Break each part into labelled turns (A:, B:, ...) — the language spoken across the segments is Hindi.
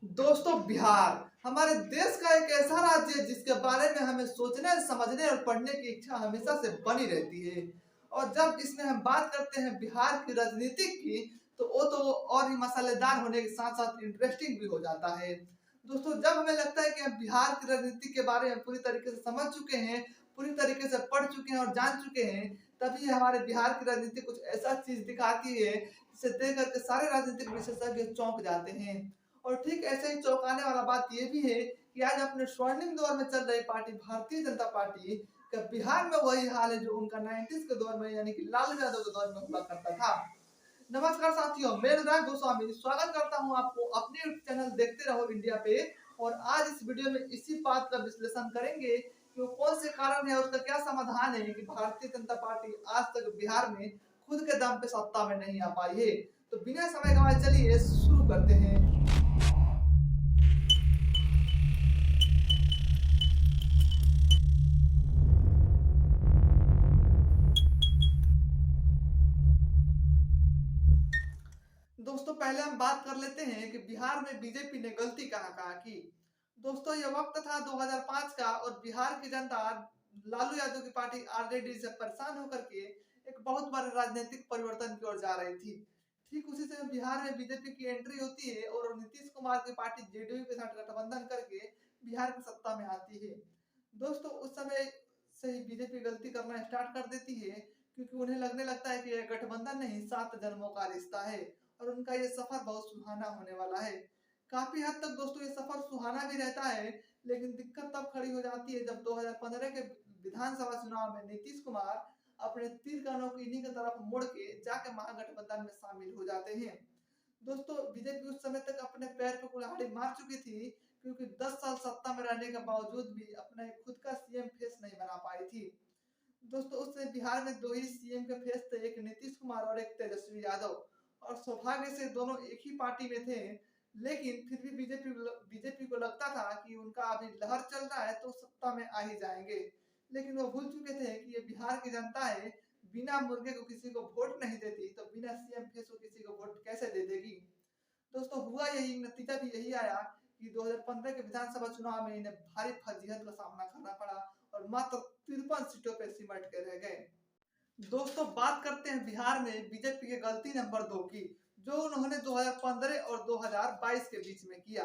A: दोस्तों, बिहार हमारे देश का एक ऐसा राज्य है जिसके बारे में हमें सोचने, समझने और पढ़ने की इच्छा हमेशा से बनी रहती है। और जब इसमें हम बात करते हैं बिहार की राजनीति की, तो वो तो और भी मसालेदार होने के साथ साथ इंटरेस्टिंग भी हो जाता है। दोस्तों, जब हमें लगता है कि हम बिहार की राजनीति के बारे में पूरी तरीके से समझ चुके हैं, पूरी तरीके से पढ़ चुके हैं और जान चुके हैं, तभी हमारे बिहार की राजनीति कुछ ऐसा चीज दिखाती है जिसे देख करके सारे राजनीतिक विशेषज्ञ चौंक जाते हैं। और ठीक ऐसे ही चौंकाने वाला बात ये भी है कि आज अपने स्वर्णिम दौर में चल रही पार्टी भारतीय जनता पार्टी का बिहार में वही हाल है जो उनका 90s के दौर में यानी कि लालू यादव के दौर में हुआ करता था। नमस्कार साथियों, मैं रुद्राक्ष गोस्वामी स्वागत करता हूं आपको अपने यूट्यूब चैनल देखते रहो इंडिया पे। और आज इस वीडियो में इसी बात का विश्लेषण करेंगे कि वो कौन से कारण है, उसका क्या समाधान है कि भारतीय जनता पार्टी आज तक बिहार में खुद के दम पे सत्ता में नहीं आ पाई है। तो बिना समय गंवाए चलिए शुरू करते हैं। दोस्तों, पहले हम बात कर लेते हैं कि बिहार में बीजेपी ने गलती कहाँ कहाँ की। दोस्तों, ये वक्त था 2005 का और बिहार की जनता लालू यादव की पार्टी आरजेडी से परेशान होकर के एक बहुत बड़े राजनीतिक परिवर्तन की ओर जा रही थी। ठीक उसी समय बिहार में बीजेपी की एंट्री होती है और नीतीश कुमार की पार्टी जेडीयू के साथ गठबंधन करके बिहार की सत्ता में आती है। दोस्तों, उस समय से ही बीजेपी गलती करना स्टार्ट कर देती है, क्योंकि उन्हें लगने लगता है कि यह गठबंधन नहीं 7 जन्मों का रिश्ता है और उनका ये सफर बहुत सुहाना होने वाला है। काफी हद तक दोस्तों ये सफर सुहाना भी रहता है, लेकिन दिक्कत तब खड़ी हो जाती है जब 2015 के विधानसभा चुनाव में नीतीश कुमार अपने तीर का नोक इन्हीं की तरफ मोड़ के जाके महागठबंधन में शामिल हो जाते हैं। दोस्तों, बीजेपी उस समय तक अपने पैर पे कुल्हाड़ी मार चुकी थी, क्योंकि 10 साल सत्ता में रहने के बावजूद भी अपना एक खुद का सीएम फेस नहीं बना पाई थी। दोस्तों, उस समय बिहार में 2 ही सीएम के फेस थे, एक नीतीश कुमार और एक तेजस्वी यादव। और सौभाग्य से दोनों एक ही पार्टी में थे, लेकिन फिर भी बीजेपी को लगता था कि उनका अभी लहर चल रहा है तो सत्ता में आ ही जाएंगे। लेकिन वो भूल चुके थे कि ये बिहार की जनता है, बिना मुर्गे को किसी को वोट नहीं देती, तो बिना सीएम फेस को किसी को वोट कैसे दे देगी। दोस्तों, हुआ यही, नतीजा भी यही आया कि 2015 के विधानसभा चुनाव में इन्हें भारी फजीहत का सामना करना पड़ा और मात्र 53 सीटों पर सिमट के रह गए। दोस्तों, बात करते हैं बिहार में बीजेपी के गलती नंबर 2 की, जो उन्होंने 2015 और 2022 के बीच में किया।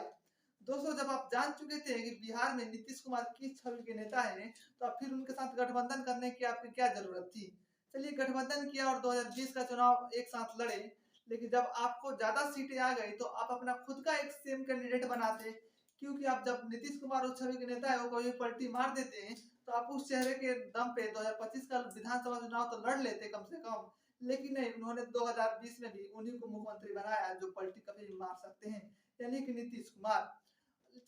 A: दोस्तों, जब आप जान चुके थे कि बिहार में नीतीश कुमार किस छवि के नेता हैं, तो अब फिर उनके साथ गठबंधन करने की आपकी क्या जरूरत थी। चलिए, गठबंधन किया और 2020 का चुनाव एक साथ लड़े, लेकिन जब आपको ज्यादा सीटें आ गई तो आप अपना खुद का एक सेम कैंडिडेट बनाते। क्योंकि आप जब नीतीश कुमार उस छवि के नेता है वो कभी पलटी मार देते हैं, तो आप उस चेहरे के दम पे 2025 का विधानसभा चुनाव तो लड़ लेते कम से कम। लेकिन नहीं, उन्होंने 2020 में भी उन्हीं को मुख्यमंत्री बनाया जो पलटी कभी भी मार सकते हैं, यानी कि नीतीश कुमार।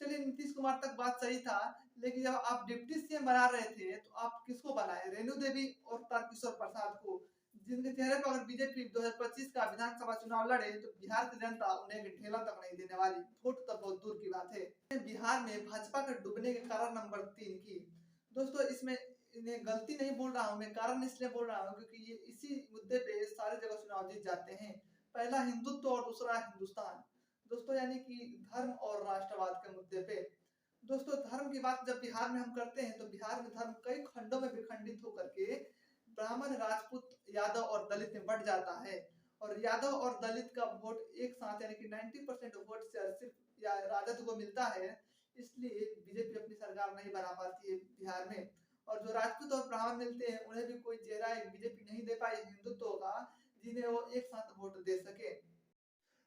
A: चलिए, नीतीश कुमार तक बात सही था, लेकिन जब आप डिप्टी सीएम बना रहे थे तो आप किसको बनाए, रेणु देवी और तारकिशोर प्रसाद को, जिनके चेहरे पर अगर बीजेपी 2025 का विधानसभा चुनाव लड़े तो बिहार की जनता उन्हें एक ढेला तक नहीं देने वाली, वोट तो बहुत दूर की बात है। बिहार में भाजपा के डूबने के कारण नंबर 3 की। दोस्तों, इसमें इन्हें गलती नहीं बोल रहा हूँ मैं, कारण इसलिए बोल रहा हूँ क्योंकि ये इसी मुद्दे पे सारे जगह चुनाव जीत जाते हैं। पहला हिंदुत्व और दूसरा हिंदुस्तान। दोस्तों, यानी कि धर्म और राष्ट्रवाद के मुद्दे पे। दोस्तों, धर्म की बात जब बिहार में हम करते हैं तो बिहार में धर्म कई खंडों में विखंडित होकर के ब्राह्मण, राजपूत, यादव और दलित में बढ़ जाता है। और यादव और दलित का वोट एक साथ यानी कि 90% वोट से सिर्फ या राजद को मिलता है, इसलिए बीजेपी अपनी सरकार नहीं बना पाती है बिहार में। और जो राजपूत और ब्राह्मण मिलते हैं उन्हें भी कोई चेहरा बीजेपी नहीं दे पाई हिंदुत्व का, जिन्हें वो एक साथ वोट दे सके।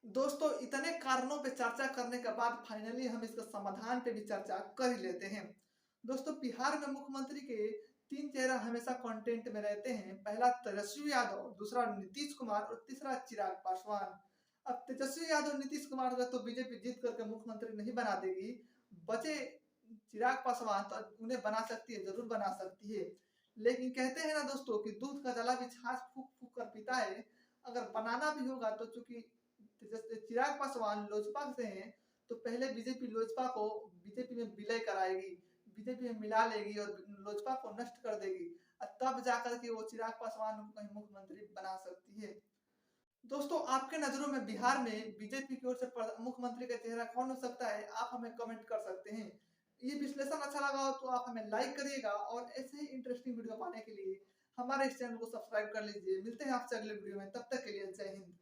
A: दोस्तों, इतने कारणों पे चर्चा करने के बाद फाइनली हम इसका समाधान पे भी चर्चा कर ही लेते हैं। दोस्तों, बिहार में मुख्यमंत्री के 3 चेहरा हमेशा कंटेंट में रहते हैं। पहला तेजस्वी यादव, दूसरा नीतीश कुमार और तीसरा चिराग पासवान। अब तेजस्वी यादव, नीतीश कुमार का तो बीजेपी जीत करके मुख्यमंत्री नहीं बना देगी, बचे चिराग पासवान तो उन्हें बना सकती है, जरूर बना सकती है। लेकिन कहते हैं ना दोस्तों कि दूध का जला भी छाछ फूक फूक कर पीता है। अगर बनाना भी होगा तो चूंकि जैसे चिराग पासवान लोजपा से हैं, तो पहले बीजेपी लोजपा को बीजेपी में विलय कराएगी, बीजेपी में मिला लेगी और लोजपा को नष्ट कर देगी, और तब जाकर के वो चिराग पासवान को कहीं मुख्यमंत्री बना सकती है। दोस्तों आपके नज़रों में बिहार में बीजेपी की ओर से मुख्यमंत्री का चेहरा कौन हो सकता है? आप हमें कमेंट कर सकते हैं। ये विश्लेषण अच्छा लगा हो तो आप हमें लाइक करिएगा और ऐसे ही इंटरेस्टिंग वीडियो पाने के लिए हमारे इस चैनल को सब्सक्राइब कर लीजिए। मिलते हैं आपसे अगले वीडियो में, तब तक के लिए जय हिंद।